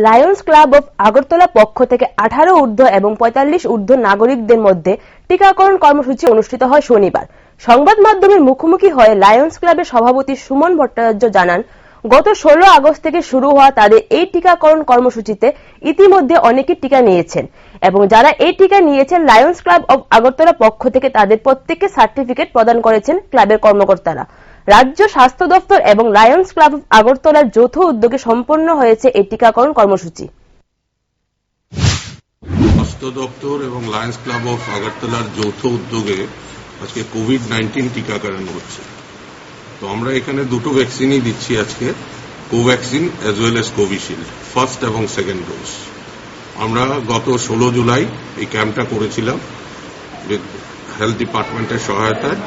Lions club of Agartala পক্ষ থেকে 18 ঊর্ধ্ব এবং 45 ঊর্ধ্ব নাগরিকদের মধ্যে টিকাকরণ কর্মসূচি অনুষ্ঠিত হয় শনিবার। সংবাদ মাধ্যমের মুখোমুখি হয়ে লায়ন্স ক্লাবের সভাপতি সুমন ভট্টাচার্য জানান, গত 16 আগস্ট থেকে শুরু হওয়া তাদের এই টিকাকরণ কর্মসূচিতে ইতিমধ্যে অনেকে টিকা নিয়েছেন এবং যারা এই টিকা নিয়েছেন লায়ন্স ক্লাব অব আগরতলা পক্ষ থেকে তাদের প্রত্যেককে সার্টিফিকেট প্রদান করেছেন ক্লাবের কর্মকর্তারা। রাজ্য স্বাস্থ্য দপ্তর এবং লায়ন্স ক্লাব অব আগরতলার যৌথ উদ্যোগে সম্পন্ন হয়েছে এই টিকাকরণ কর্মসূচি। স্বাস্থ্য দপ্তর এবং লায়ন্স ক্লাব অফ আগরতলার যৌথ উদ্যোগে আজকে কোভিড-19 টিকাকরণ হচ্ছে। তো আমরা এখানে দুটো ভ্যাকসিনই দিচ্ছি আজকে, Covaxin as well as Covishield, first এবং সেকেন্ড ডোজ। আমরা গত 16 জুলাই এই ক্যাম্পটা করেছিলাম হেলথ ডিপার্টমেন্টের সহায়তায়।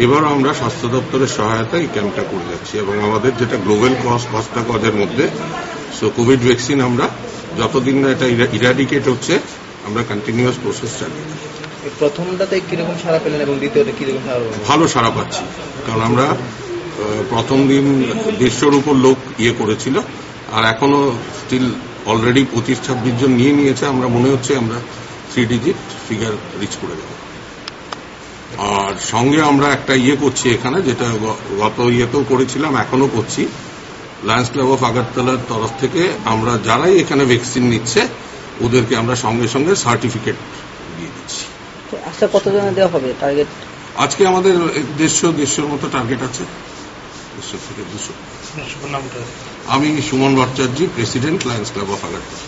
এবার আমরা স্বাস্থ্য দপ্তরের সহায়তায় এই ক্যাম্পটা করে যাচ্ছি এবং আমাদের যেটা গ্লোবাল কস্টটা কজের মধ্যে কোভিড ভ্যাকসিন আমরা যতদিন না এটা ইরাডিকেট হচ্ছে আমরা কন্টিনিউয়াস প্রসেস চালিয়ে যাচ্ছি। প্রথমটাতে কিরকম সারা পেলেন এবং দ্বিতীয়তে কিরকম সারা? ভালো সারা পাচ্ছি, কারণ আমরা প্রথম দিন 150-র উপর লোক করেছিল আর এখনো স্টিল অলরেডি 25-26 জন নিয়েছে। আমরা মনে হচ্ছে আমরা 3 ডিজিট ফিগার রিচ করে দেব। আর সঙ্গে আমরা একটা করছি এখানে, যেটা গত ইয়েতেও করেছিলাম, এখনো করছি। লায়ন্স ক্লাব অফ আগরতলার তরফ থেকে আমরা যারাই এখানে ভ্যাকসিন নিচ্ছে ওদেরকে আমরা সঙ্গে সঙ্গে সার্টিফিকেট দিয়ে দিচ্ছি। আচ্ছা, কতজনে দেওয়া হবে টার্গেট? আজকে আমাদের 150-150-র মতো টার্গেট আছে, 150 থেকে 200। আমি Suman Bhattacharya, president Lions club of Agartala.